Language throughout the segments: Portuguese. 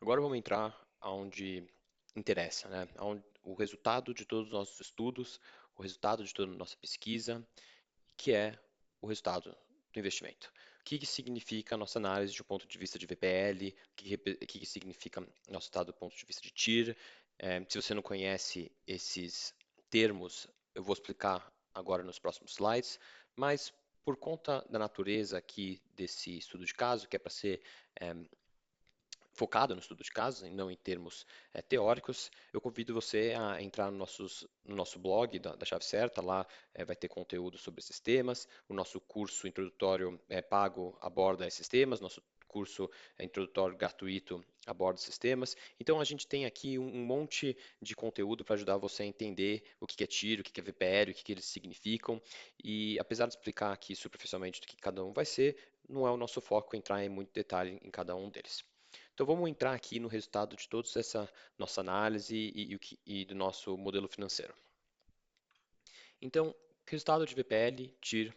Agora vamos entrar onde interessa, né? O resultado de todos os nossos estudos, o resultado de toda a nossa pesquisa, que é o resultado do investimento. O que significa a nossa análise de um ponto de vista de VPL, o que significa nosso resultado do ponto de vista de TIR. Se você não conhece esses termos, eu vou explicar agora nos próximos slides, mas por conta da natureza aqui desse estudo de caso, que é para ser é, focado no estudo de casos e não em termos teóricos, eu convido você a entrar no nosso blog da Chave Certa, lá vai ter conteúdo sobre esses temas, o nosso curso introdutório pago aborda esses temas, nosso curso introdutório gratuito aborda esses temas. Então a gente tem aqui um monte de conteúdo para ajudar você a entender o que é tiro, o que é VPL, o que eles significam. E apesar de explicar aqui superficialmente do que cada um vai ser, não é o nosso foco entrar em muito detalhe em cada um deles. Então vamos entrar aqui no resultado de toda essa nossa análise e do nosso modelo financeiro. Então, resultado de VPL, TIR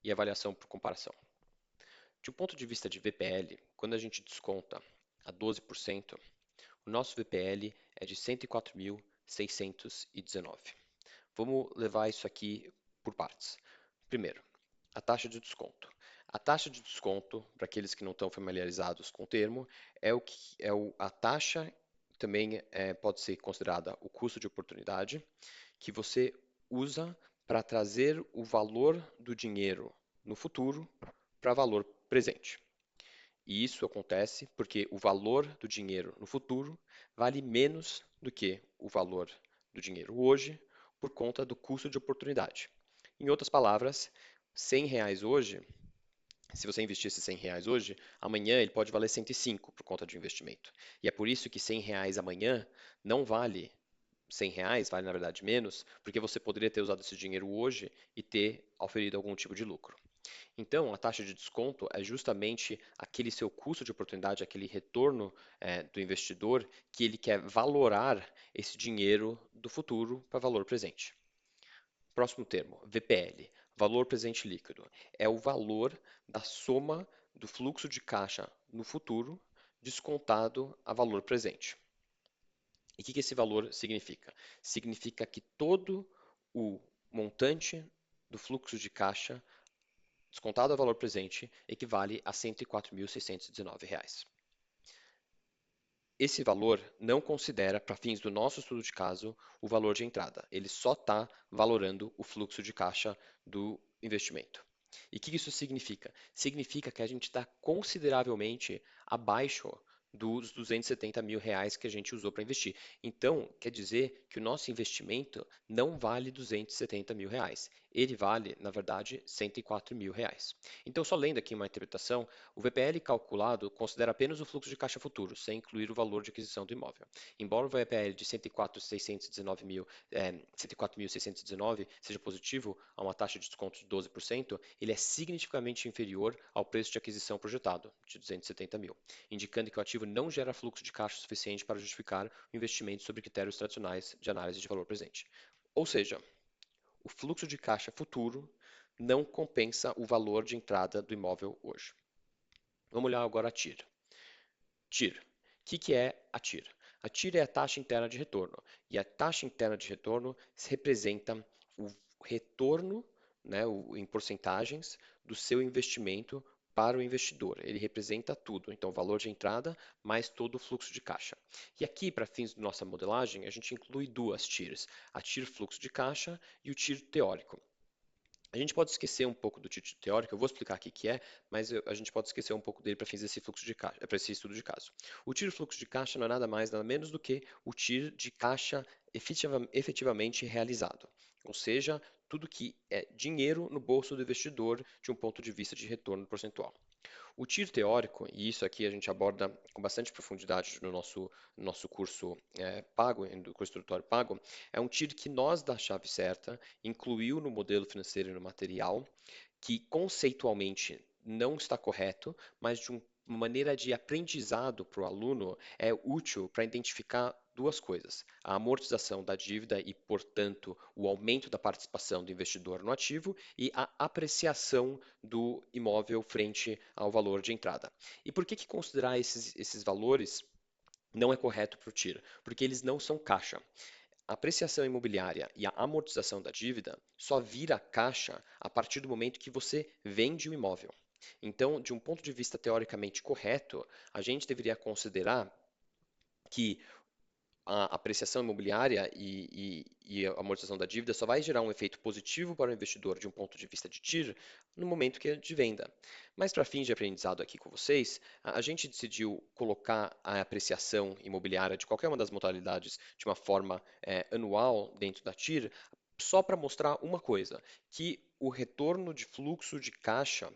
e avaliação por comparação. De um ponto de vista de VPL, quando a gente desconta a 12%, o nosso VPL é de 104.619. Vamos levar isso aqui por partes. Primeiro, a taxa de desconto. A taxa de desconto, para aqueles que não estão familiarizados com o termo, a taxa também pode ser considerada o custo de oportunidade que você usa para trazer o valor do dinheiro no futuro para valor presente. E isso acontece porque o valor do dinheiro no futuro vale menos do que o valor do dinheiro hoje por conta do custo de oportunidade. Em outras palavras, R$ 100 hoje, se você investir esses R$ 100 hoje, amanhã ele pode valer 105 por conta de investimento. E é por isso que R$ 100 amanhã não vale R$ 100, vale na verdade menos, porque você poderia ter usado esse dinheiro hoje e ter oferido algum tipo de lucro. Então, a taxa de desconto é justamente aquele seu custo de oportunidade, aquele retorno do investidor que ele quer valorar esse dinheiro do futuro para valor presente. Próximo termo, VPL, valor presente líquido, é o valor da soma do fluxo de caixa no futuro descontado a valor presente. E o que esse valor significa? Significa que todo o montante do fluxo de caixa descontado a valor presente equivale a R$ 104.619. Esse valor não considera, para fins do nosso estudo de caso, o valor de entrada. Ele só está valorando o fluxo de caixa do investimento. E o que isso significa? Significa que a gente está consideravelmente abaixo dos R$ 270.000 que a gente usou para investir. Então, quer dizer que o nosso investimento não vale R$ 270.000. Ele vale, na verdade, R$ 104.000. Então, só lendo aqui uma interpretação, o VPL calculado considera apenas o fluxo de caixa futuro, sem incluir o valor de aquisição do imóvel. Embora o VPL de 104.619 seja positivo, a uma taxa de desconto de 12%, ele é significativamente inferior ao preço de aquisição projetado, de 270 mil, indicando que o ativo não gera fluxo de caixa suficiente para justificar o investimento sobre critérios tradicionais de análise de valor presente. Ou seja, o fluxo de caixa futuro não compensa o valor de entrada do imóvel hoje. Vamos olhar agora a TIR. TIR. O que é a TIR? A TIR é a taxa interna de retorno. E a taxa interna de retorno representa o retorno, né, em porcentagens, do seu investimento para o investidor. Ele representa tudo. Então, o valor de entrada mais todo o fluxo de caixa. E aqui, para fins da nossa modelagem, a gente inclui duas TIRs. A TIR fluxo de caixa e o TIR teórico. A gente pode esquecer um pouco do título teórico, eu vou explicar aqui o que é, mas a gente pode esquecer um pouco dele para fins desse fluxo de caixa, para esse estudo de caso. O tiro fluxo de caixa não é nada mais, nada menos do que o tiro de caixa efetivamente realizado. Ou seja, tudo que é dinheiro no bolso do investidor de um ponto de vista de retorno percentual. O tiro teórico, e isso aqui a gente aborda com bastante profundidade no nosso curso pago, do curso introdutório pago, é um tiro que nós da Chave Certa incluiu no modelo financeiro e no material, que conceitualmente não está correto, mas de uma maneira de aprendizado para o aluno é útil para identificar duas coisas: a amortização da dívida e, portanto, o aumento da participação do investidor no ativo e a apreciação do imóvel frente ao valor de entrada. E por que considerar esses valores não é correto para o TIR, porque eles não são caixa. A apreciação imobiliária e a amortização da dívida só vira caixa a partir do momento que você vende o imóvel. Então, de um ponto de vista teoricamente correto, a gente deveria considerar que a apreciação imobiliária e a amortização da dívida só vai gerar um efeito positivo para o investidor de um ponto de vista de TIR no momento que é de venda. Mas para fins de aprendizado aqui com vocês, a gente decidiu colocar a apreciação imobiliária de qualquer uma das modalidades de uma forma anual dentro da TIR, só para mostrar uma coisa, que o retorno de fluxo de caixa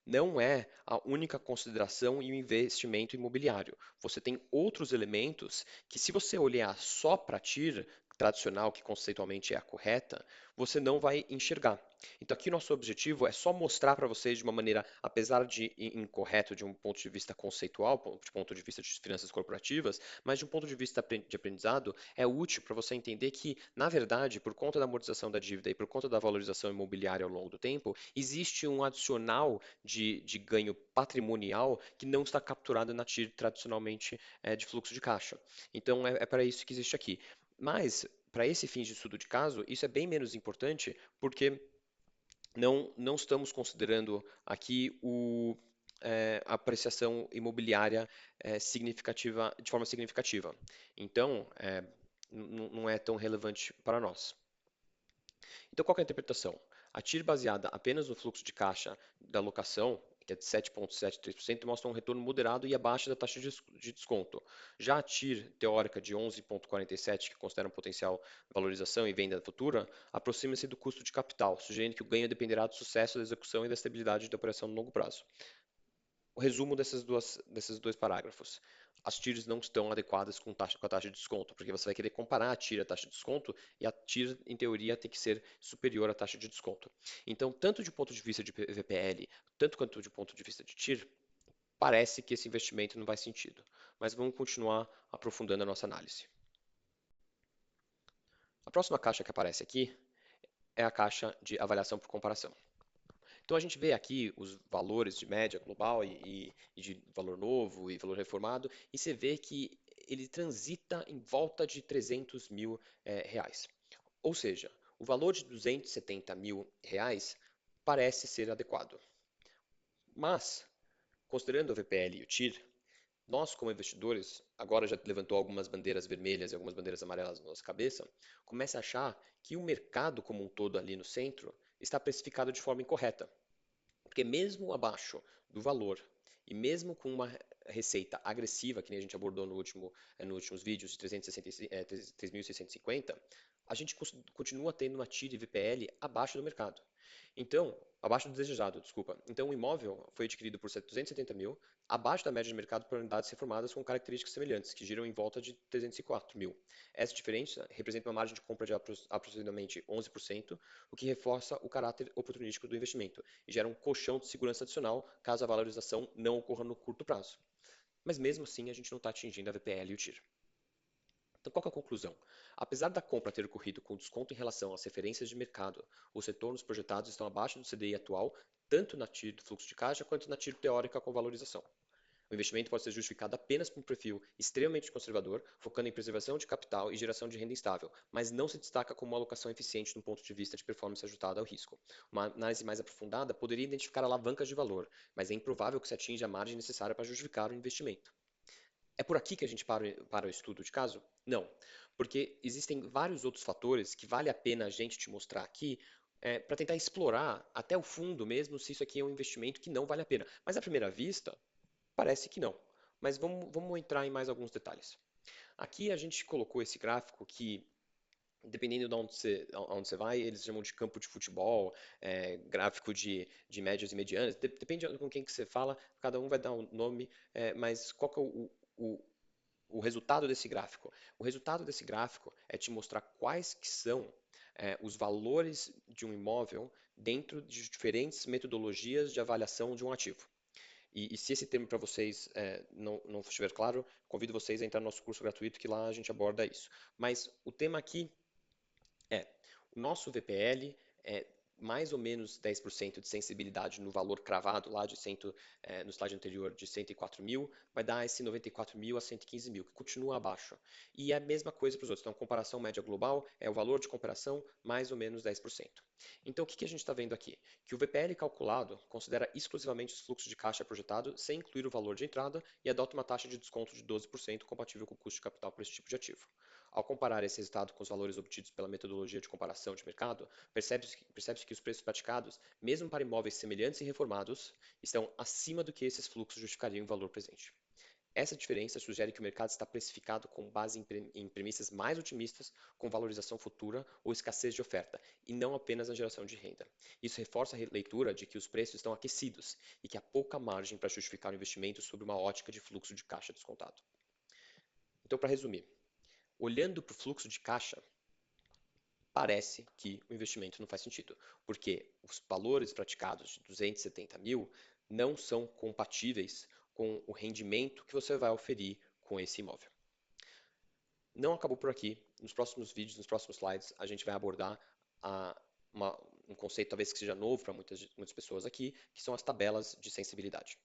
não é a única consideração e o investimento imobiliário. Você tem outros elementos que, se você olhar só para a TIR tradicional, que conceitualmente é a correta, você não vai enxergar. Então, aqui nosso objetivo é só mostrar para vocês de uma maneira, apesar de incorreto de um ponto de vista conceitual, de ponto de vista de finanças corporativas, mas de um ponto de vista de aprendizado, é útil para você entender que, na verdade, por conta da amortização da dívida e por conta da valorização imobiliária ao longo do tempo, existe um adicional de ganho patrimonial que não está capturado na TIR tradicionalmente de fluxo de caixa. Então, é para isso que existe aqui. Mas, para esse fim de estudo de caso, isso é bem menos importante porque não estamos considerando aqui a apreciação imobiliária significativa, de forma significativa. Então, não é tão relevante para nós. Então, qual que é a interpretação? A TIR baseada apenas no fluxo de caixa da locação, que é de 7,73%, mostra um retorno moderado e abaixo da taxa de desconto. Já a TIR teórica de 11,47%, que considera um potencial valorização e venda futura, aproxima-se do custo de capital, sugerindo que o ganho dependerá do sucesso da execução e da estabilidade da operação no longo prazo. O resumo desses dois parágrafos. As TIRs não estão adequadas com a taxa de desconto, porque você vai querer comparar a TIR à taxa de desconto e a TIR, em teoria, tem que ser superior à taxa de desconto. Então, tanto de ponto de vista de VPL, tanto quanto de ponto de vista de TIR, parece que esse investimento não faz sentido. Mas vamos continuar aprofundando a nossa análise. A próxima caixa que aparece aqui é a caixa de avaliação por comparação. Então a gente vê aqui os valores de média global e de valor novo e valor reformado, e você vê que ele transita em volta de 300 mil reais. Ou seja, o valor de 270 mil reais parece ser adequado. Mas, considerando o VPL e o TIR, nós, como investidores, agora já levantou algumas bandeiras vermelhas e algumas bandeiras amarelas na nossa cabeça, começa a achar que o mercado como um todo ali no centro está precificado de forma incorreta. Porque mesmo abaixo do valor e mesmo com uma receita agressiva, que nem a gente abordou nos últimos vídeos, de 3.650, a gente continua tendo uma TIR e VPL abaixo do mercado. Então, abaixo do desejado, desculpa. Então, o imóvel foi adquirido por 270 mil, abaixo da média de mercado por unidades reformadas com características semelhantes, que giram em volta de 304 mil. Essa diferença representa uma margem de compra de aproximadamente 11%, o que reforça o caráter oportunístico do investimento e gera um colchão de segurança adicional caso a valorização não ocorra no curto prazo. Mas mesmo assim, a gente não está atingindo a VPL e o TIR. Então, qual é a conclusão? Apesar da compra ter ocorrido com desconto em relação às referências de mercado, os retornos projetados estão abaixo do CDI atual, tanto na TIR do fluxo de caixa quanto na TIR teórica com valorização. O investimento pode ser justificado apenas por um perfil extremamente conservador, focando em preservação de capital e geração de renda estável, mas não se destaca como uma alocação eficiente do ponto de vista de performance ajustada ao risco. Uma análise mais aprofundada poderia identificar alavancas de valor, mas é improvável que se atinja a margem necessária para justificar o investimento. É por aqui que a gente para o estudo de caso? Não, porque existem vários outros fatores que vale a pena a gente te mostrar aqui para tentar explorar até o fundo mesmo se isso aqui é um investimento que não vale a pena. Mas à primeira vista, parece que não. Mas vamos entrar em mais alguns detalhes. Aqui a gente colocou esse gráfico que, dependendo de onde você vai, eles chamam de campo de futebol, gráfico de médias e medianas. Depende com quem que você fala, cada um vai dar um nome, mas qual que é o, o resultado desse gráfico? O resultado desse gráfico é te mostrar quais que são os valores de um imóvel dentro de diferentes metodologias de avaliação de um ativo. E se esse termo para vocês não estiver claro, convido vocês a entrar no nosso curso gratuito, que lá a gente aborda isso. Mas o tema aqui é, o nosso VPL mais ou menos 10% de sensibilidade no valor cravado lá de 100, no slide anterior de 104 mil, vai dar esse 94 mil a 115 mil, que continua abaixo. E é a mesma coisa para os outros. Então, comparação média global é o valor de comparação mais ou menos 10%. Então, o que a gente está vendo aqui? Que o VPL calculado considera exclusivamente os fluxos de caixa projetado sem incluir o valor de entrada e adota uma taxa de desconto de 12% compatível com o custo de capital para esse tipo de ativo. Ao comparar esse resultado com os valores obtidos pela metodologia de comparação de mercado, percebe-se que os preços praticados, mesmo para imóveis semelhantes e reformados, estão acima do que esses fluxos justificariam em valor presente. Essa diferença sugere que o mercado está precificado com base em premissas mais otimistas, com valorização futura ou escassez de oferta, e não apenas na geração de renda. Isso reforça a leitura de que os preços estão aquecidos e que há pouca margem para justificar o investimento sob uma ótica de fluxo de caixa descontado. Então, para resumir, olhando para o fluxo de caixa, parece que o investimento não faz sentido, porque os valores praticados de 270 mil não são compatíveis com o rendimento que você vai oferir com esse imóvel. Não acabou por aqui. Nos próximos vídeos, nos próximos slides, a gente vai abordar um conceito talvez que seja novo para muitas pessoas aqui, que são as tabelas de sensibilidade.